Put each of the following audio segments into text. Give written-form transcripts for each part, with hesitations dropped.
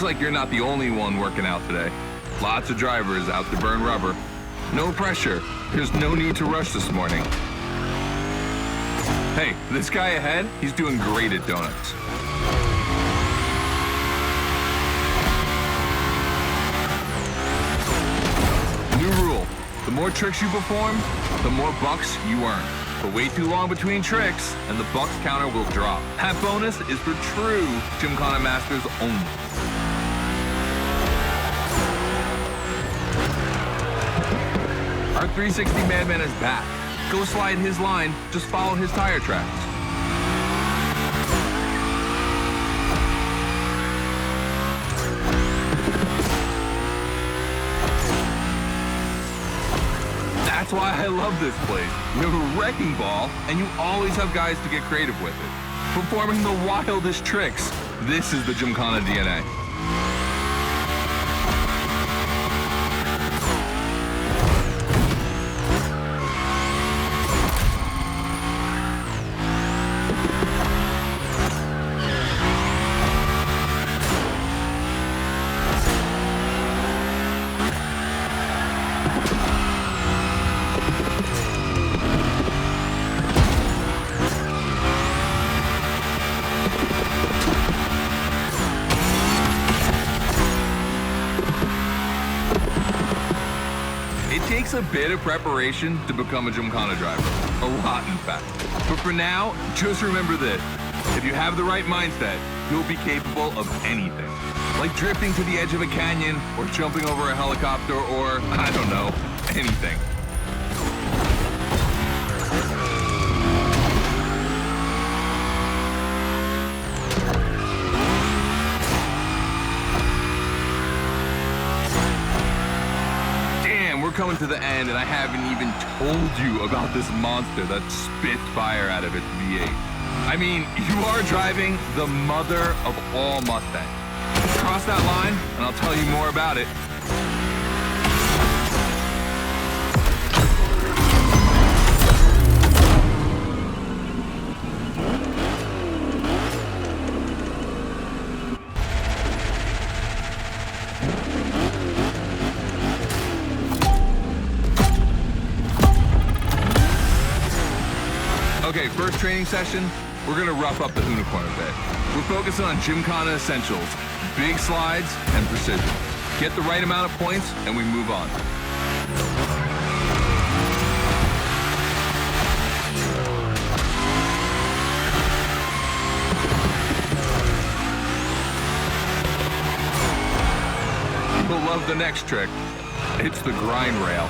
Looks like you're not the only one working out today. Lots of drivers out to burn rubber. No pressure. There's no need to rush this morning. Hey, this guy ahead, he's doing great at donuts. New rule, the more tricks you perform, the more bucks you earn. But wait too long between tricks, and the bucks counter will drop. That bonus is for true Gymkhana masters only. Our 360 Madman is back. Go slide his line, just follow his tire tracks. That's why I love this place. You have a wrecking ball, and you always have guys to get creative with it. Performing the wildest tricks. This is the Gymkhana DNA. It takes a bit of preparation to become a Gymkhana driver. A lot, in fact. But for now, just remember this. If you have the right mindset, you'll be capable of anything. Like drifting to the edge of a canyon, or jumping over a helicopter, or, I don't know, anything. We're coming to the end, and I haven't even told you about this monster that spits fire out of its V8. I mean, you are driving the mother of all Mustangs. Cross that line, and I'll tell you more about it. Okay, first training session, we're gonna rough up the Hoonigan a bit. We're focusing on Gymkhana essentials, big slides, and precision. Get the right amount of points, and we move on. People love the next trick. It's the grind rail.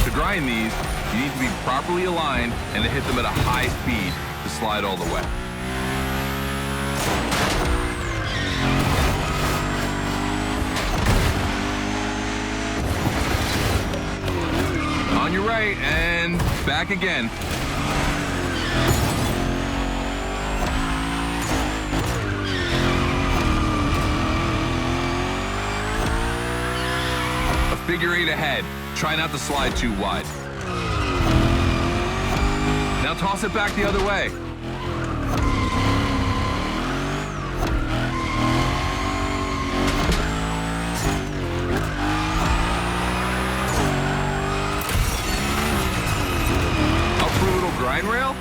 To grind these, you need to be properly aligned and to hit them at a high speed to slide all the way. On your right and back again. A figure eight ahead. Try not to slide too wide. Now toss it back the other way. Up for a little grind rail?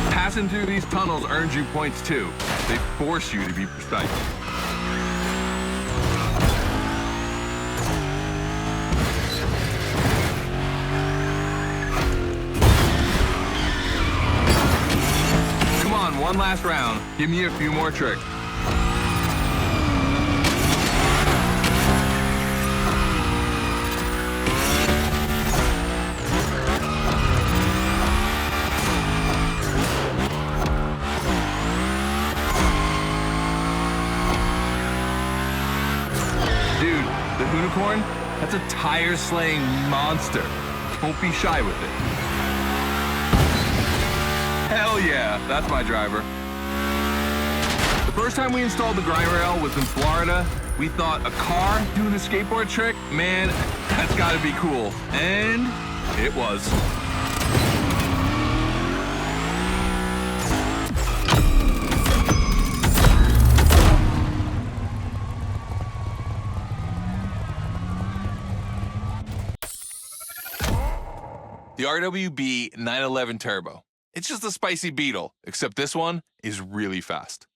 Passing through these tunnels earns you points too. They force you to be precise. One last round. Give me a few more tricks. Dude, the Hoonigan, that's a tire-slaying monster. Don't be shy with it. Hell yeah, that's my driver. The first time we installed the grind rail was in Florida. We thought a car doing a skateboard trick? Man, that's gotta be cool. And it was. the RWB 911 Turbo. It's just a spicy Beetle, except this one is really fast.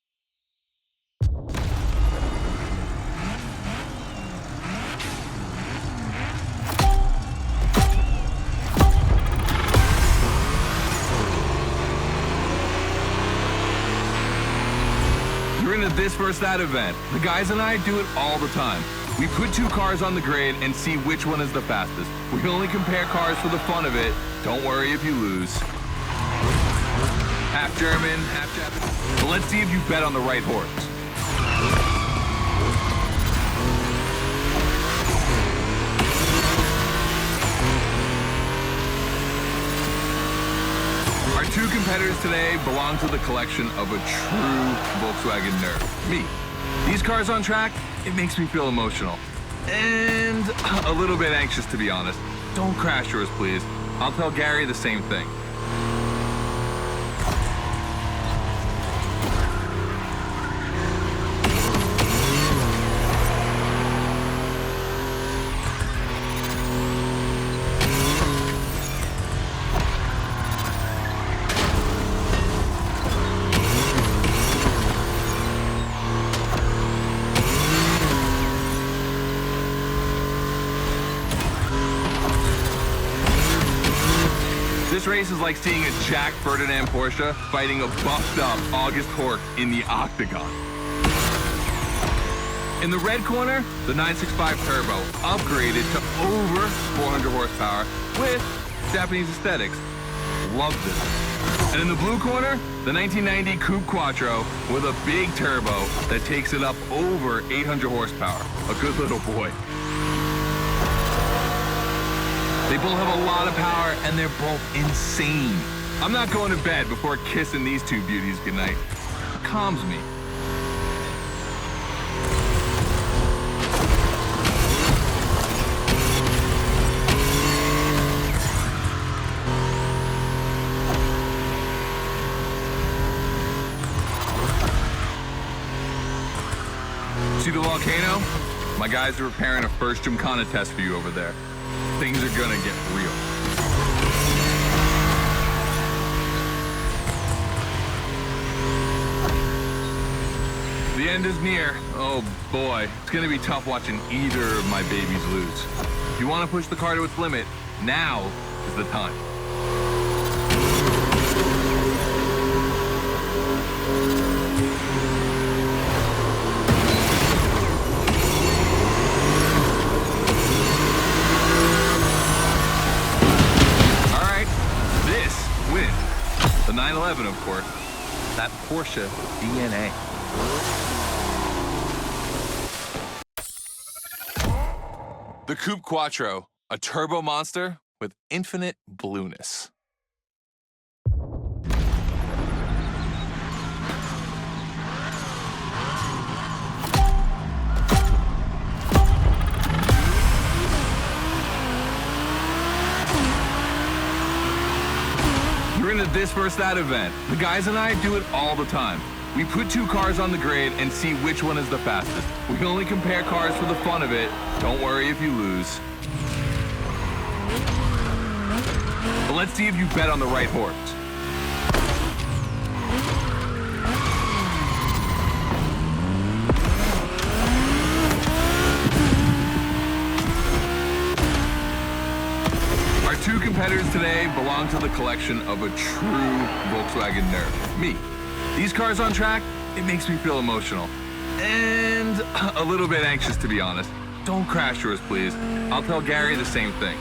You're into this versus that event. The guys and I do it all the time. We put two cars on the grid and see which one is the fastest. We can only compare cars for the fun of it. Don't worry if you lose. Half German, half Japanese. But let's see if you bet on the right horse. Our two competitors today belong to the collection of a true Volkswagen nerd, me. These cars on track, it makes me feel emotional. And a little bit anxious, to be honest. Don't crash yours, please. I'll tell Gary the same thing. This race is like seeing a Jack Ferdinand Porsche fighting a buffed-up August Hork in the octagon. In the red corner, the 965 Turbo, upgraded to over 400 horsepower with Japanese aesthetics. Love this. And in the blue corner, the 1990 Coupe Quattro with a big turbo that takes it up over 800 horsepower. A good little boy. They both have a lot of power, and they're both insane. I'm not going to bed before kissing these two beauties goodnight. It calms me. See the volcano? My guys are preparing a first Gymkhana test for you over there. Things are gonna get real. The end is near. Oh boy, it's gonna be tough watching either of my babies lose. If you want to push the car to its limit, now is the time. The 911, of course. That Porsche DNA. The Coupe Quattro, a turbo monster with infinite blueness. You're into this versus that event. The guys and I do it all the time. We put two cars on the grid and see which one is the fastest. We can only compare cars for the fun of it. Don't worry if you lose. But let's see if you bet on the right horse. Our two competitors today belong to the collection of a true Volkswagen nerd, me. These cars on track, it makes me feel emotional. And a little bit anxious, to be honest. Don't crash yours, please. I'll tell Gary the same thing.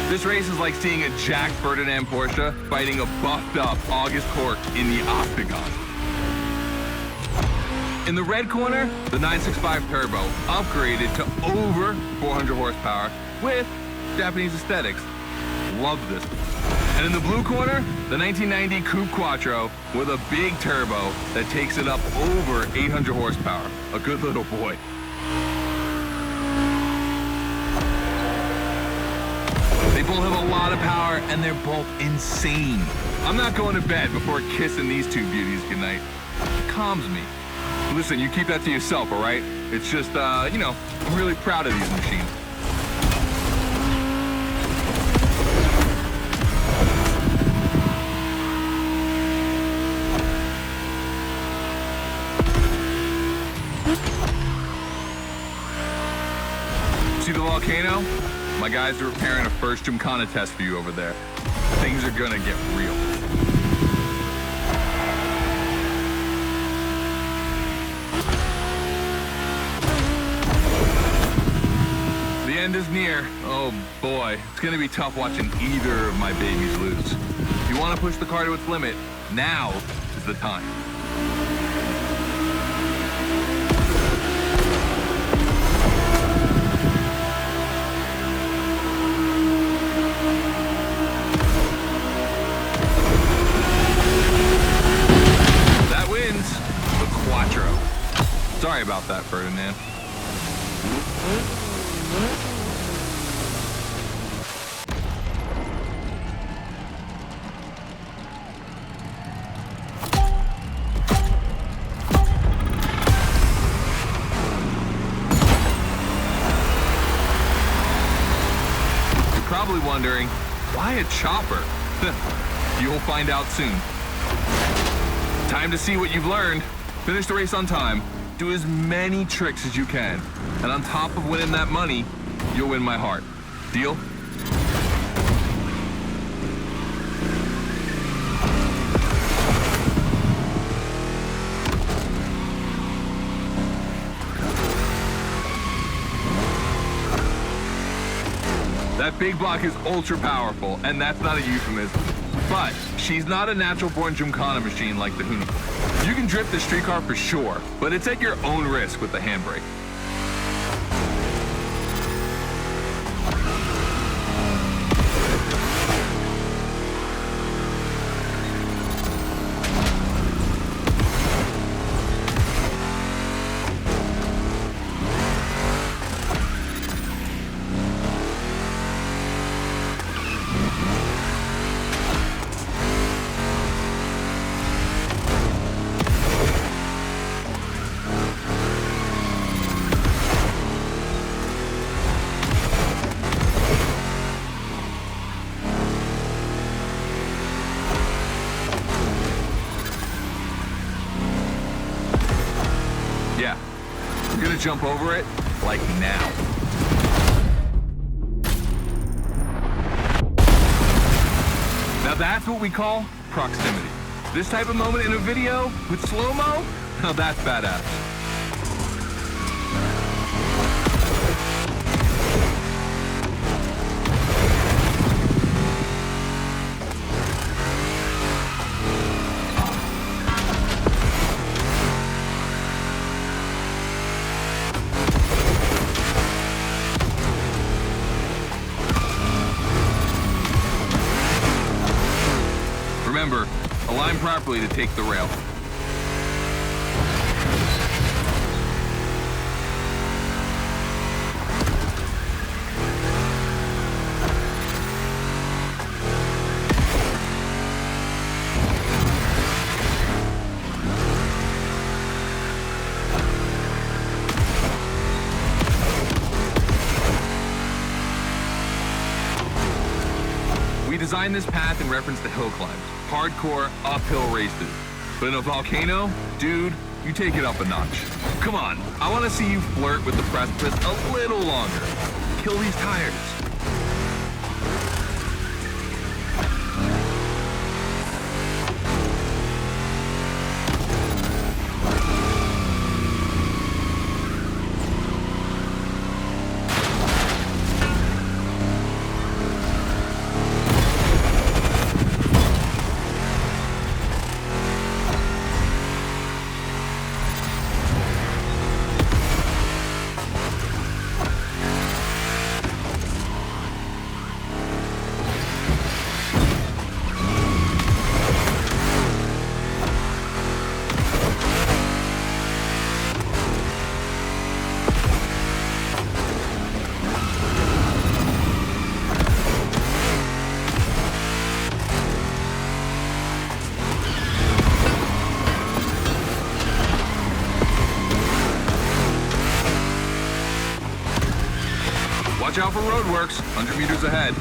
This race is like seeing a Jack Ferdinand Porsche fighting a buffed-up August Hork in the octagon. In the red corner, the 965 Turbo, upgraded to over 400 horsepower with Japanese aesthetics. love this. And in the blue corner, the 1990 Coupe Quattro with a big turbo that takes it up over 800 horsepower. A good little boy. They both have a lot of power, and they're both insane. I'm not going to bed before kissing these two beauties goodnight. It calms me. Listen, you keep that to yourself, all right? It's just, you know, I'm really proud of these machines. See the Volkhana? My guys are preparing a first Gymkhana test for you over there. Things are gonna get real. The end is near. Oh boy, it's gonna be tough watching either of my babies lose. If you wanna push the car to its limit, now is the time. Sorry about that, Ferdinand. You're probably wondering, why a chopper? You'll find out soon. Time to see what you've learned. Finish the race on time. Do as many tricks as you can. And on top of winning that money, you'll win my heart. Deal? That big block is ultra powerful, and that's not a euphemism. But she's not a natural-born Gymkhana machine like the Hoonigan. You can drift the street car for sure, but it's at your own risk with the handbrake. Yeah, we're gonna jump over it, like now. Now that's what we call proximity. This type of moment in a video with slow-mo, now that's badass. Remember, align properly to take the rail. We designed this path in reference to hill climbs, hardcore uphill races. But in a Volkhana, dude, you take it up a notch. Come on, I want to see you flirt with the precipice a little longer. Kill these tires. Watch out for roadworks, 100 meters ahead.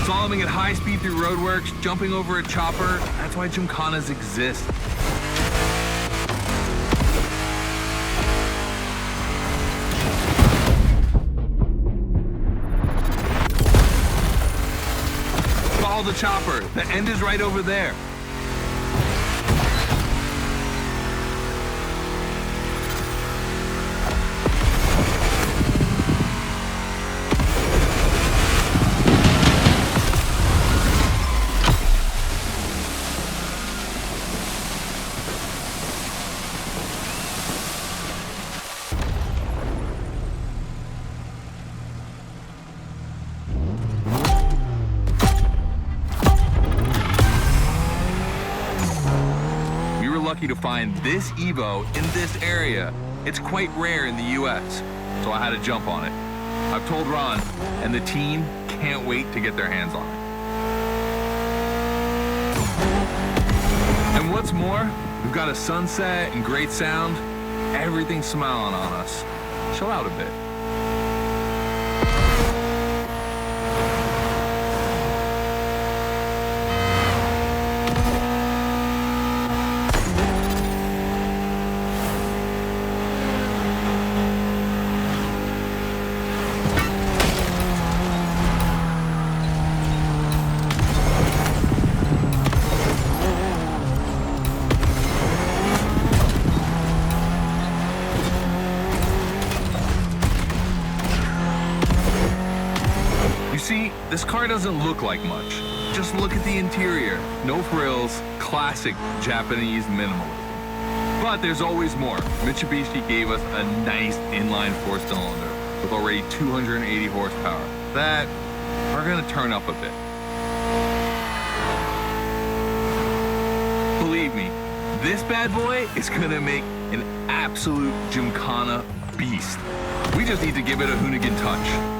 Slaloming at high speed through roadworks, jumping over a chopper, that's why Gymkhanas exist. Follow the chopper, the end is right over there. Lucky to find this Evo in this area. It's quite rare in the US, so I had to jump on it. I've told Ron, and the team can't wait to get their hands on it. And what's more, we've got a sunset and great sound. Everything's smiling on us. Chill out a bit. See, this car doesn't look like much. Just look at the interior. No frills, classic Japanese minimalism. But there's always more. Mitsubishi gave us a nice inline four-cylinder with already 280 horsepower. That we're gonna turn up a bit. Believe me, this bad boy is gonna make an absolute Gymkhana beast. We just need to give it a Hoonigan touch.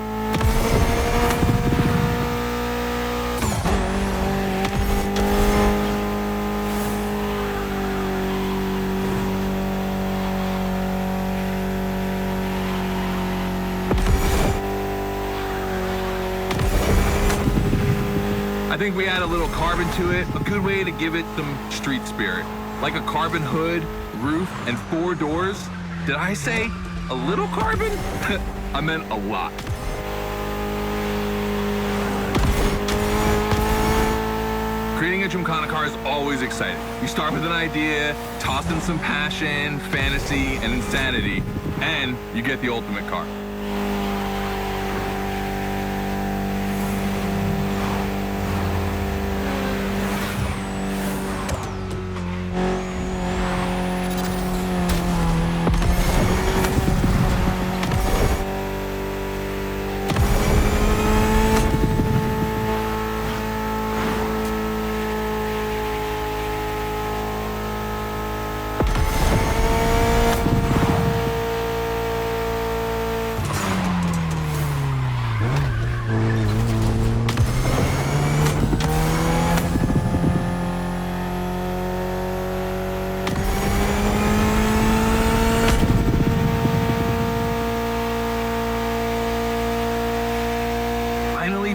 I think we add a little carbon to it, a good way to give it some street spirit. Like a carbon hood, roof, and 4 doors. Did I say a little carbon? I meant a lot. Creating a Gymkhana car is always exciting. You start with an idea, toss in some passion, fantasy, and insanity, and you get the ultimate car.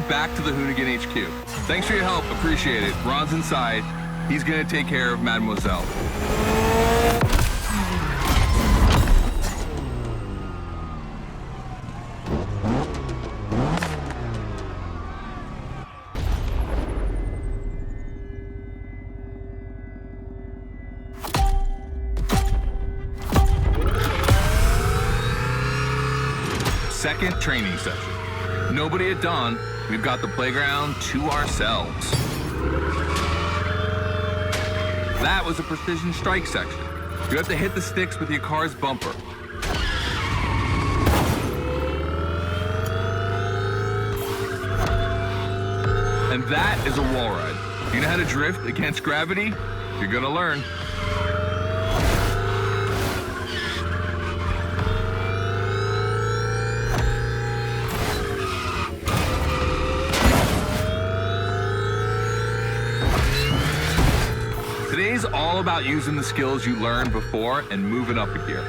Back to the Hoonigan HQ. Thanks for your help, appreciate it. Ron's inside. He's gonna take care of Mademoiselle. Second training session. Nobody at dawn. We've got the playground to ourselves. That was a precision strike section. You have to hit the sticks with your car's bumper. And that is a wall ride. You know how to drift against gravity? You're gonna learn. Today's all about using the skills you learned before and moving up a gear.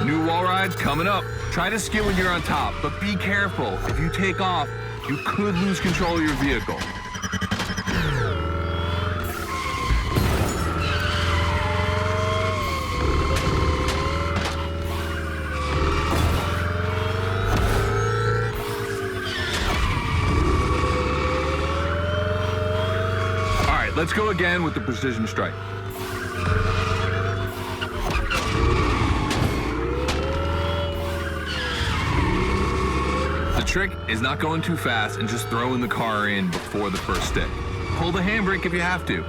New wall rides coming up. Try to skid when you're on top, but be careful. If you take off, you could lose control of your vehicle. All right, let's go again with the precision strike. The trick is not going too fast and just throwing the car in before the first stick. Pull the handbrake if you have to.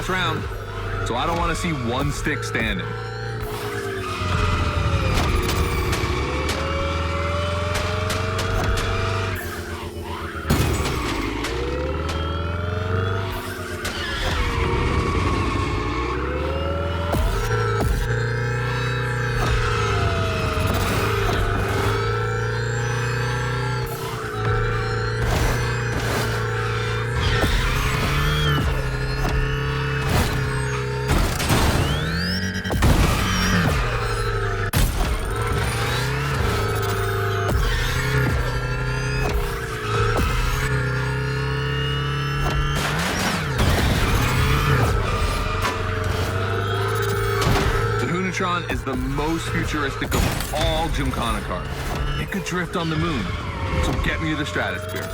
Round, so I don't want to see one stick standing. Is the most futuristic of all Gymkhana cars. It could drift on the moon, so get me to the stratosphere.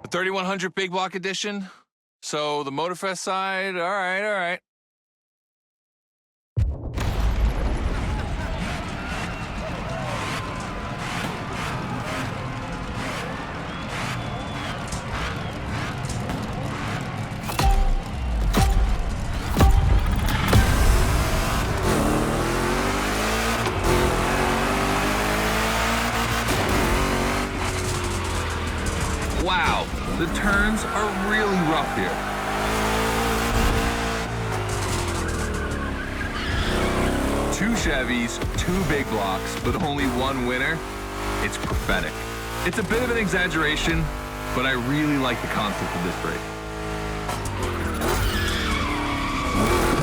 The 3100 Big Block Edition. So the Motorfest side, all right. Wow, the turns are really rough here. Two Chevys, two big blocks, but only one winner. It's prophetic. It's a bit of an exaggeration, but I really like the concept of this race.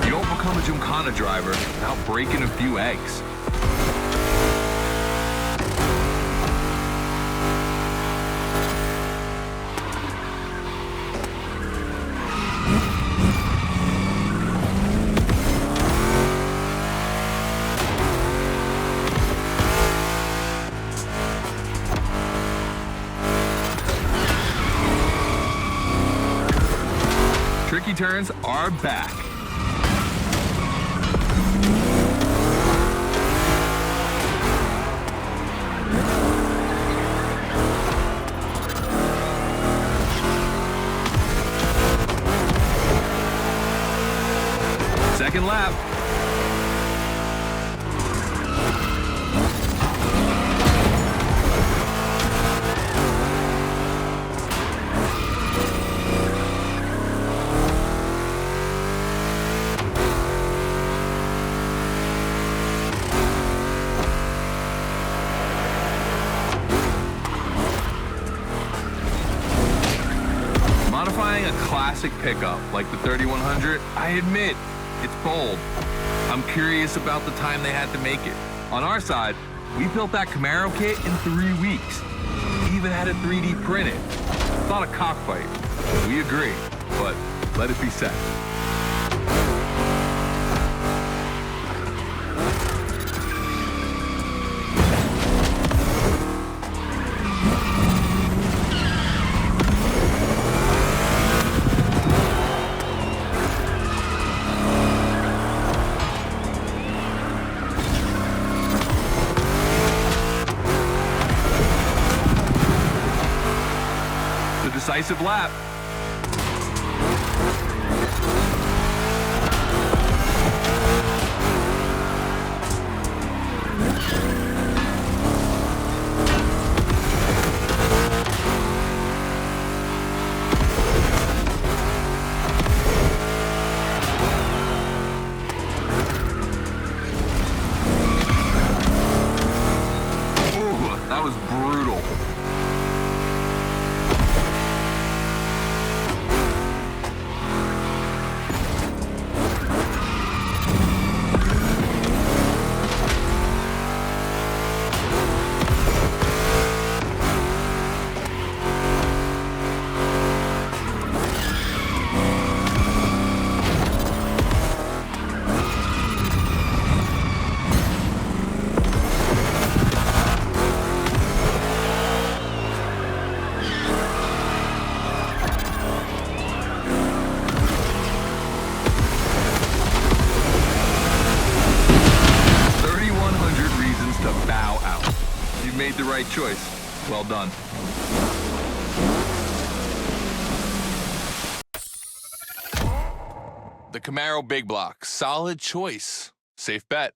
You don't become a Gymkhana driver without breaking a few eggs. Tricky turns are back. Second lap. classic pickup like the 3100, I admit, it's bold. I'm curious about the time they had to make it. On our side, we built that Camaro kit in 3 weeks. Even had it 3D printed. Thought a cockfight. We agree, but let it be said. Decisive lap. Ooh, that was brutal. Made the right choice. Well done. The Camaro Big Block. Solid choice. Safe bet.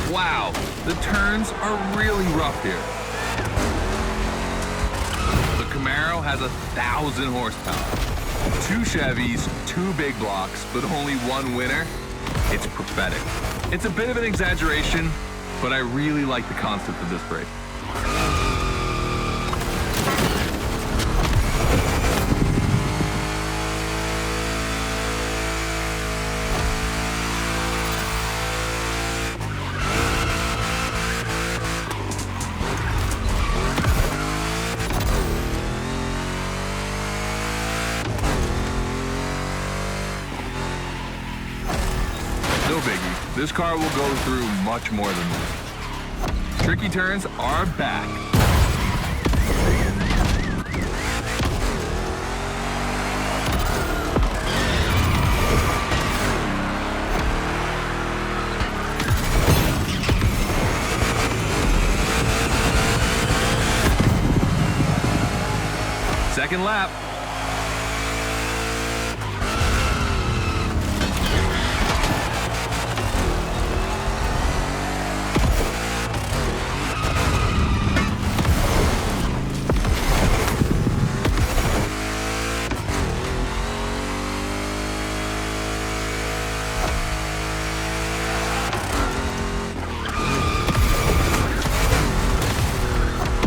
Wow, the turns are really rough here. The Camaro has 1,000 horsepower. 2 Chevys, 2 big blocks, but only 1 winner. It's prophetic. It's a bit of an exaggeration, but I really like the concept of this break. No biggie, this car will go through much more than this. Tricky turns are back. Second lap.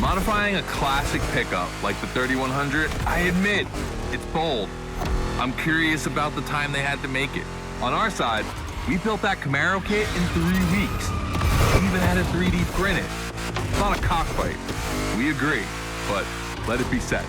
Modifying a classic pickup like the 3100, I admit, it's bold. I'm curious about the time they had to make it. On our side, we built that Camaro kit in 3 weeks. Even had it 3D printed. Thought a cockfight. We agree, but let it be said.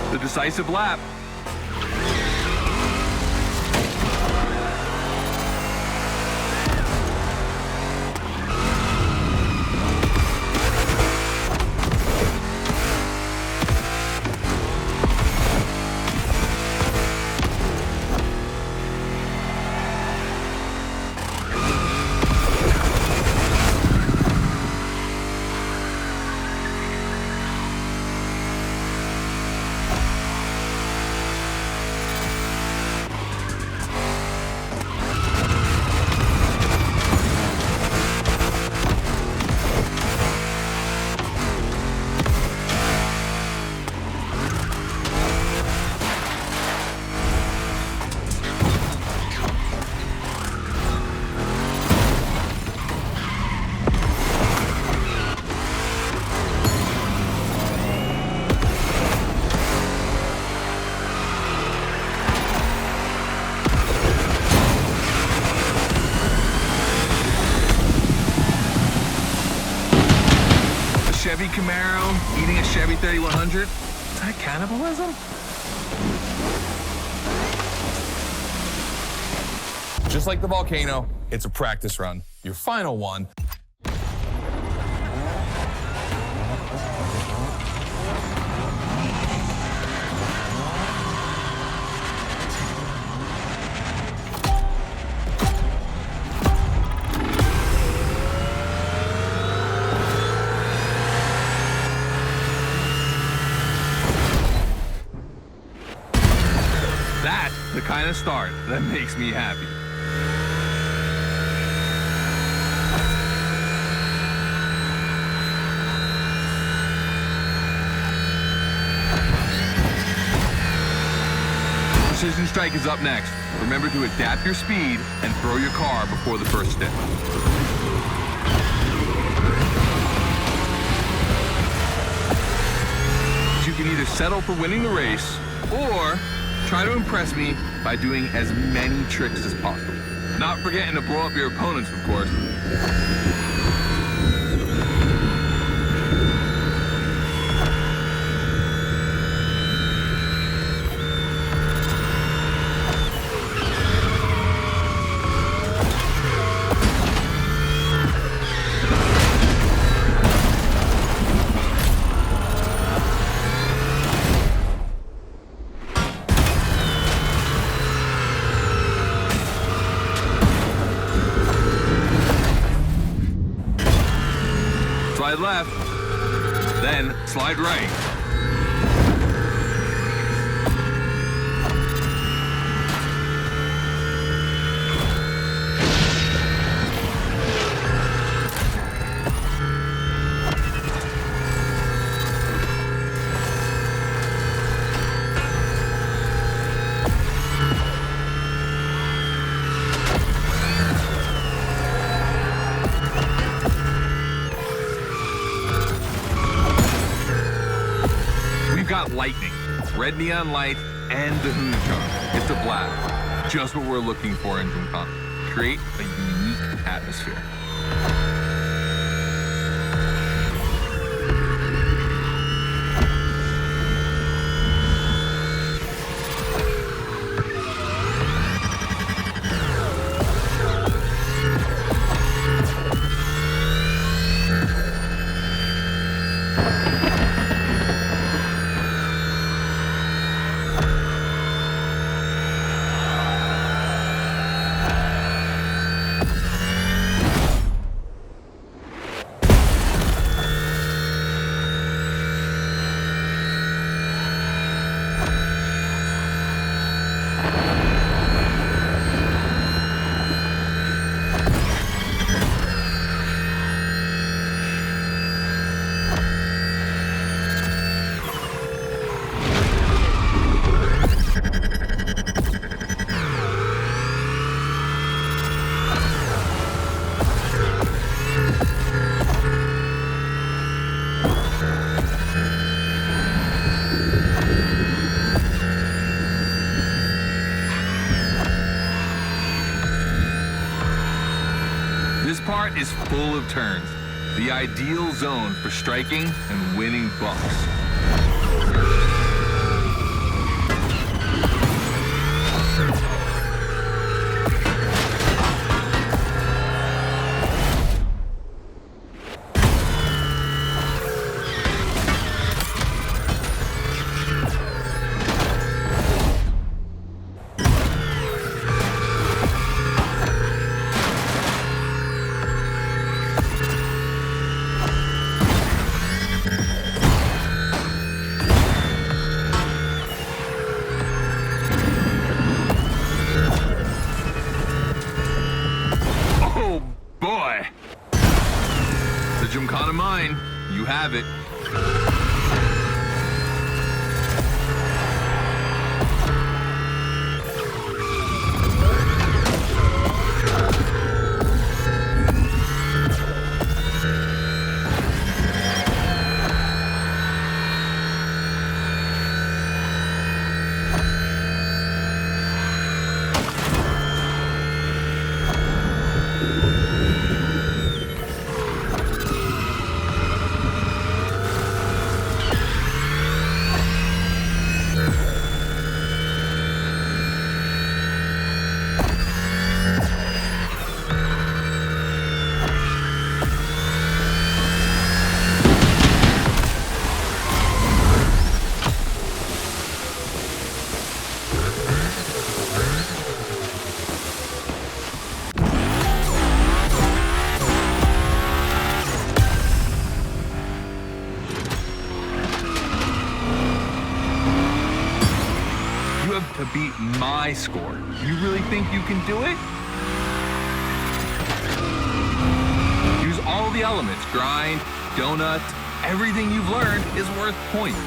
The decisive lap. Camaro eating a Chevy 3100? Is that cannibalism? Just like the Volkhana, it's a practice run. Your final one. That's the kind of start that makes me happy. Precision Strike is up next. Remember to adapt your speed and throw your car before the first step. You can either settle for winning the race or try to impress me by doing as many tricks as possible. Not forgetting to blow up your opponents, of course. Slide left, then slide right. Got lightning, red neon light, and the Hoonigan. It's a blast. Just what we're looking for in Gymkhana. Create a unique atmosphere. This part is full of turns, the ideal zone for striking and winning bucks. Gymkhana mine, you have it. have to beat my score. You really think you can do it? Use all the elements, grind, donuts, everything you've learned is worth points.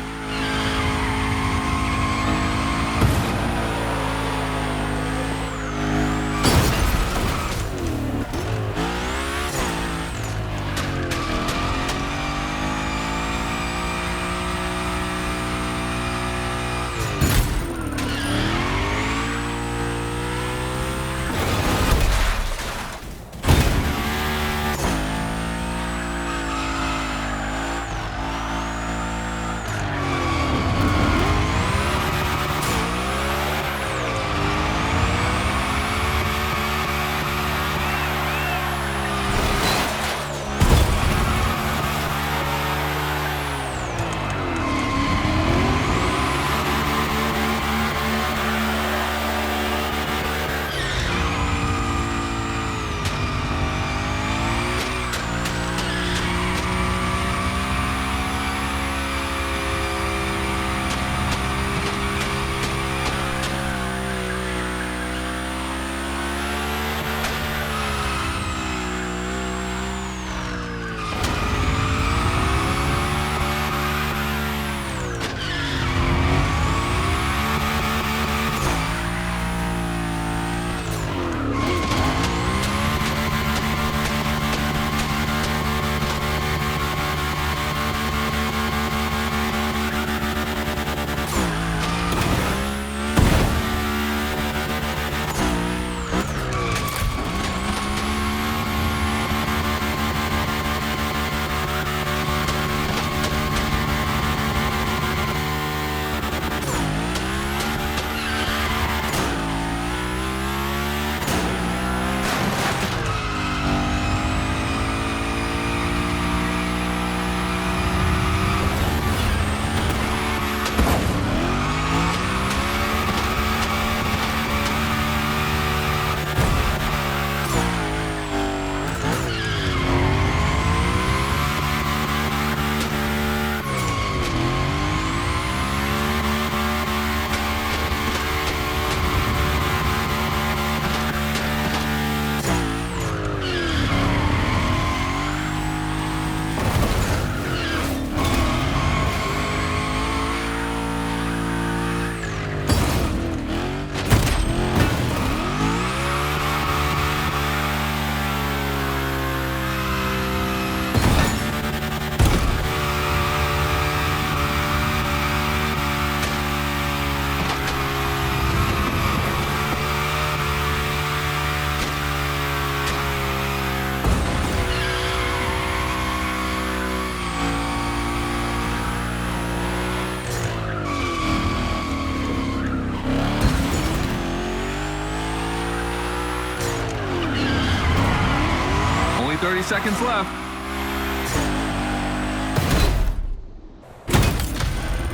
Only 30 seconds left.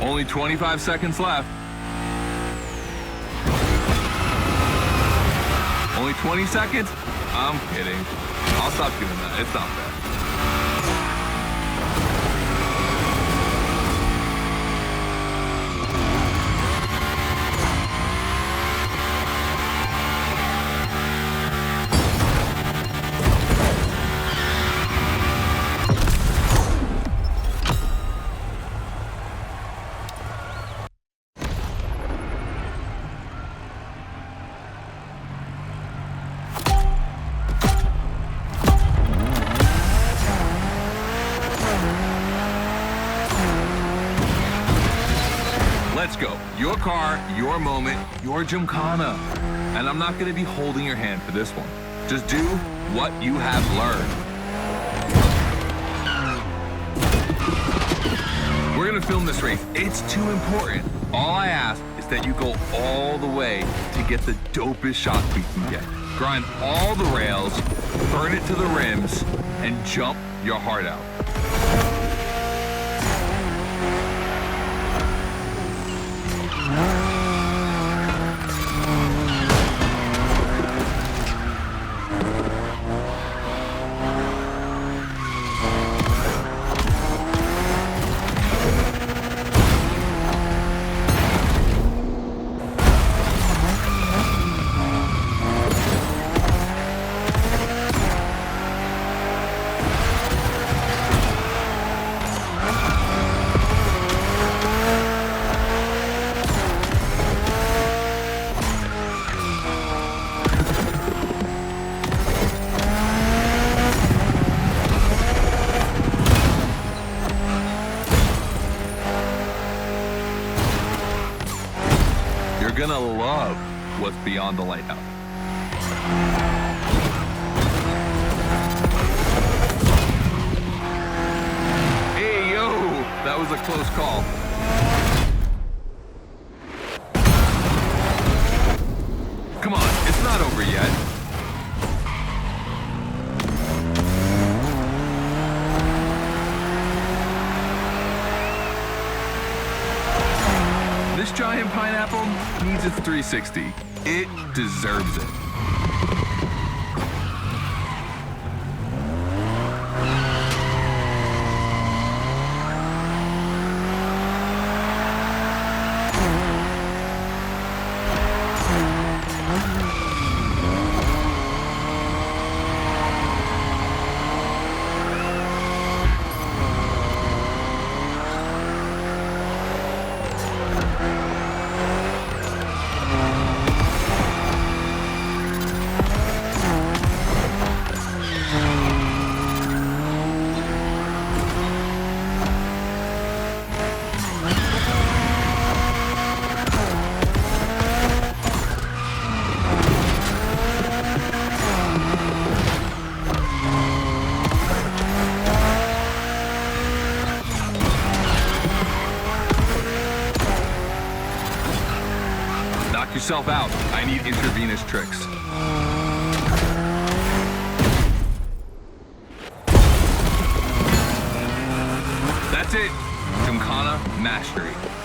Only 25 seconds left. Only 20 seconds? I'm kidding. I'll stop doing that. It's not fair. Let's go. Your car, your moment, your Gymkhana. And I'm not going to be holding your hand for this one. Just do what you have learned. We're going to film this race. It's too important. All I ask is that you go all the way to get the dopest shot we can get. Grind all the rails, burn it to the rims, and jump your heart out. gonna love what's beyond the lighthouse. Hey, yo, that was a close call. Come on, it's not over yet. This giant pineapple needs its 360. It deserves it. Knock yourself out. I need intravenous tricks. That's it. Gymkhana Mastery.